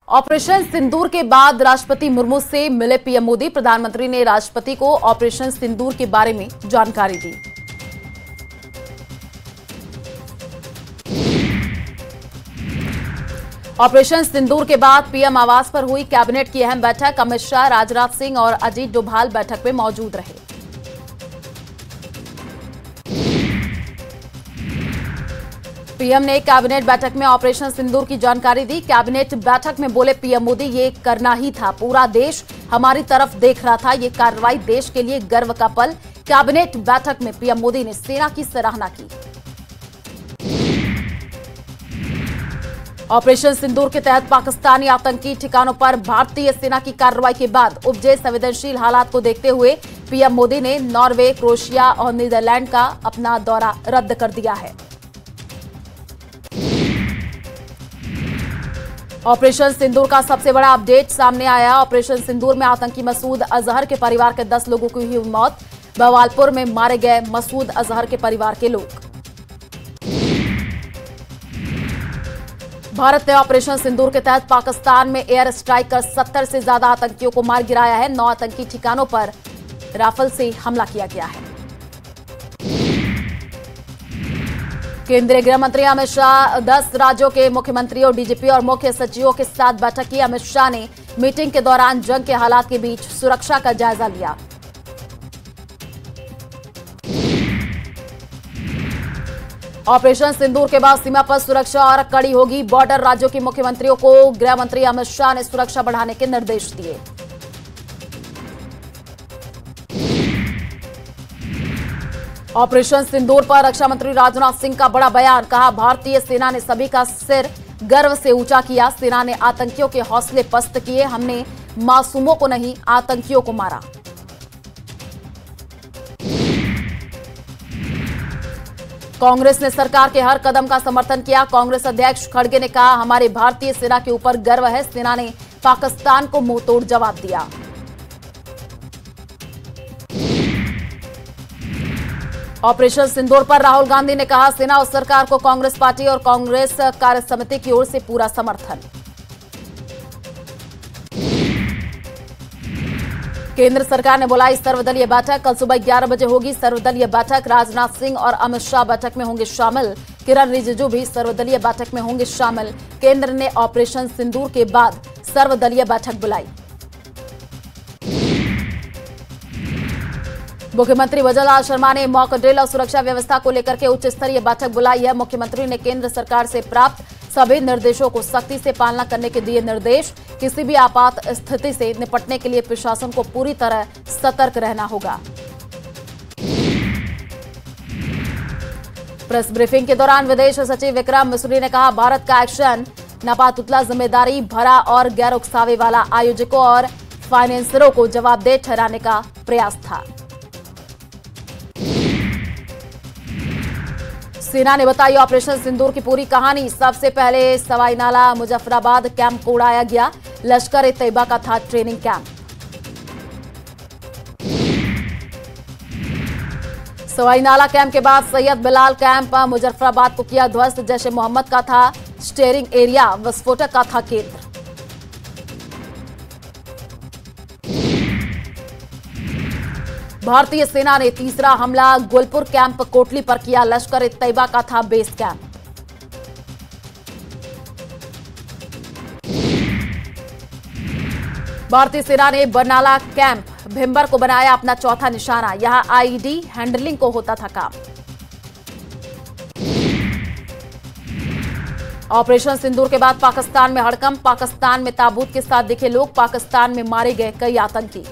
Operation सिंदूर के बाद राष्ट्रपति मुर्मू से मिले पीएम मोदी। प्रधानमंत्री ने राष्ट्रपति को ऑपरेशन सिंदूर के बारे में जानकारी दी। ऑपरेशन सिंदूर के बाद पीएम आवास पर हुई कैबिनेट की अहम बैठक। अमित शाह, राजनाथ सिंह और अजीत डोभाल बैठक में मौजूद रहे। पीएम ने कैबिनेट बैठक में ऑपरेशन सिंदूर की जानकारी दी। कैबिनेट बैठक में बोले पीएम मोदी, ये करना ही था, पूरा देश हमारी तरफ देख रहा था, ये कार्रवाई देश के लिए गर्व का पल। कैबिनेट बैठक में पीएम मोदी ने सेना की सराहना की। ऑपरेशन सिंदूर के तहत पाकिस्तानी आतंकी ठिकानों पर भारतीय सेना की कार्रवाई के बाद उपजे संवेदनशील हालात को देखते हुए पीएम मोदी ने नॉर्वे, क्रोएशिया और नीदरलैंड का अपना दौरा रद्द कर दिया है। ऑपरेशन सिंदूर का सबसे बड़ा अपडेट सामने आया। ऑपरेशन सिंदूर में आतंकी मसूद अजहर के परिवार के 10 लोगों की हुई मौत। बवालपुर में मारे गए मसूद अजहर के परिवार के लोग। भारत ने ऑपरेशन सिंदूर के तहत पाकिस्तान में एयर स्ट्राइक कर 70 से ज्यादा आतंकियों को मार गिराया है। 9 आतंकी ठिकानों पर राफेल से हमला किया गया है। केंद्रीय गृह मंत्री अमित शाह 10 राज्यों के मुख्यमंत्रियों, डीजीपी और मुख्य सचिवों के साथ बैठक की। अमित शाह ने मीटिंग के दौरान जंग के हालात के बीच सुरक्षा का जायजा लिया। ऑपरेशन सिंदूर के बाद सीमा पर सुरक्षा और कड़ी होगी। बॉर्डर राज्यों के मुख्यमंत्रियों को गृह मंत्री अमित शाह ने सुरक्षा बढ़ाने के निर्देश दिए। ऑपरेशन सिंदूर पर रक्षा मंत्री राजनाथ सिंह का बड़ा बयान। कहा, भारतीय सेना ने सभी का सिर गर्व से ऊंचा किया। सेना ने आतंकियों के हौसले पस्त किए। हमने मासूमों को नहीं, आतंकियों को मारा। कांग्रेस ने सरकार के हर कदम का समर्थन किया। कांग्रेस अध्यक्ष खड़गे ने कहा, हमारे भारतीय सेना के ऊपर गर्व है। सेना ने पाकिस्तान को मुंहतोड़ जवाब दिया। ऑपरेशन सिंदूर पर राहुल गांधी ने कहा, सेना और सरकार को कांग्रेस पार्टी और कांग्रेस कार्य समिति की ओर से पूरा समर्थन। केंद्र सरकार ने बुलाई सर्वदलीय बैठक। कल सुबह 11 बजे होगी सर्वदलीय बैठक। राजनाथ सिंह और अमित शाह बैठक में होंगे शामिल। किरण रिजिजू भी सर्वदलीय बैठक में होंगे शामिल। केंद्र ने ऑपरेशन सिंदूर के बाद सर्वदलीय बैठक बुलाई। मुख्यमंत्री वजरलाल शर्मा ने मॉक ड्रिल और सुरक्षा व्यवस्था को लेकर के उच्च स्तरीय बैठक बुलाई है। मुख्यमंत्री ने केंद्र सरकार से प्राप्त सभी निर्देशों को सख्ती से पालना करने के दिए निर्देश। किसी भी आपात स्थिति से निपटने के लिए प्रशासन को पूरी तरह सतर्क रहना होगा। प्रेस ब्रीफिंग के दौरान विदेश सचिव विक्रम मिसरी ने कहा, भारत का एक्शन नापातुतला, जिम्मेदारी भरा और गैर उकसावे वाला आयोजकों और फाइनेंसरों को जवाबदेह ठहराने का प्रयास था। सेना ने बताई ऑपरेशन सिंदूर की पूरी कहानी। सबसे पहले सवाई नाला मुजफ्फराबाद कैंप को उड़ाया गया। लश्कर-ए-तैयबा का था ट्रेनिंग कैंप। सवाई नाला कैंप के बाद सैयद बिलाल कैंप मुजफ्फराबाद को किया ध्वस्त। जैश ए मोहम्मद का था स्टेयरिंग एरिया, विस्फोटक का था केंद्र। भारतीय सेना ने तीसरा हमला गुलपुर कैंप कोटली पर किया। लश्कर-ए-तैयबा का था बेस कैंप। भारतीय सेना ने बरनाला कैंप भिम्बर को बनाया अपना चौथा निशाना। यहां आईईडी हैंडलिंग को होता था काम। ऑपरेशन सिंदूर के बाद पाकिस्तान में हड़कंप। पाकिस्तान में ताबूत के साथ दिखे लोग। पाकिस्तान में मारे गए कई आतंकी।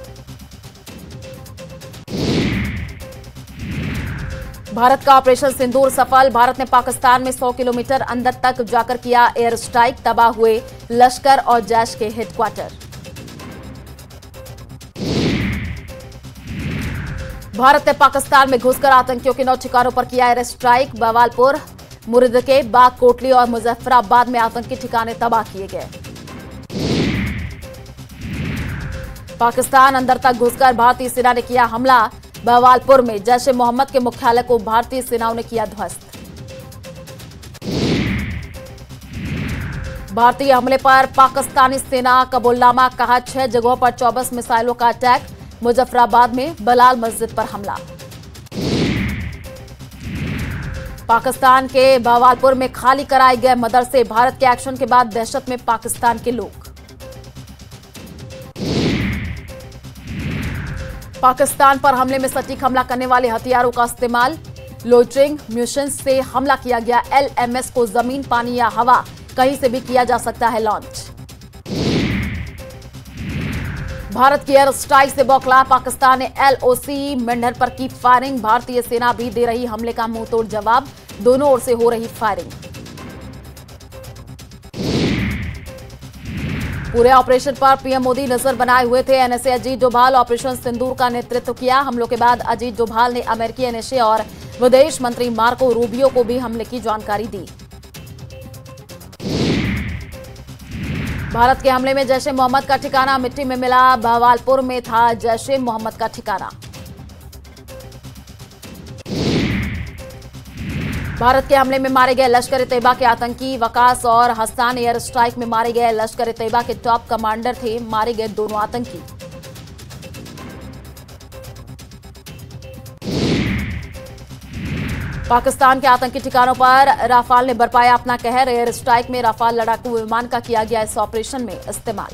भारत का ऑपरेशन सिंदूर सफल। भारत ने पाकिस्तान में 100 किलोमीटर अंदर तक जाकर किया एयर स्ट्राइक। तबाह हुए लश्कर और जैश के हेडक्वार्टर। भारत ने पाकिस्तान में घुसकर आतंकियों के 9 ठिकानों पर किया एयर स्ट्राइक। बवालपुर, मुरिदके, बाग, कोटली और मुजफ्फराबाद में आतंकी ठिकाने तबाह किए गए। पाकिस्तान अंदर तक घुसकर भारतीय सेना ने किया हमला। बवालपुर में जैश ए मोहम्मद के मुख्यालय को भारतीय सेनाओं ने किया ध्वस्त। भारतीय हमले पर पाकिस्तानी सेना कबूलनामा, कहा 6 जगहों पर 24 मिसाइलों का अटैक। मुजफ्फराबाद में बलाल मस्जिद पर हमला। पाकिस्तान के बहावलपुर में खाली कराए गए मदरसे, भारत के एक्शन के बाद दहशत में पाकिस्तान के लोग। पाकिस्तान पर हमले में सटीक हमला करने वाले हथियारों का इस्तेमाल, लोइटरिंग म्यूनिशंस से हमला किया गया। LMS को जमीन, पानी या हवा कहीं से भी किया जा सकता है लॉन्च। भारत की एयर स्ट्राइक से बौखला पाकिस्तान ने LOC मेंढर पर की फायरिंग। भारतीय सेना भी दे रही हमले का मुंहतोड़ जवाब, दोनों ओर से हो रही फायरिंग। पूरे ऑपरेशन पर पीएम मोदी नजर बनाए हुए थे। NSA अजीत डोभाल ऑपरेशन सिंदूर का नेतृत्व किया। हमलों के बाद अजीत डोभाल ने अमेरिकी NSA और विदेश मंत्री मार्को रूबियो को भी हमले की जानकारी दी। भारत के हमले में जैश ए मोहम्मद का ठिकाना मिट्टी में मिला, बहावलपुर में था जैश ए मोहम्मद का ठिकाना। भारत के हमले में मारे गए लश्कर ए तैयबा के आतंकी वकास और हसन एयर स्ट्राइक में मारे गए लश्कर ए तैयबा के टॉप कमांडर थे। मारे गए दोनों आतंकी। पाकिस्तान के आतंकी ठिकानों पर राफाल ने बरपाया अपना कहर। एयर स्ट्राइक में राफाल लड़ाकू विमान का किया गया इस ऑपरेशन में इस्तेमाल।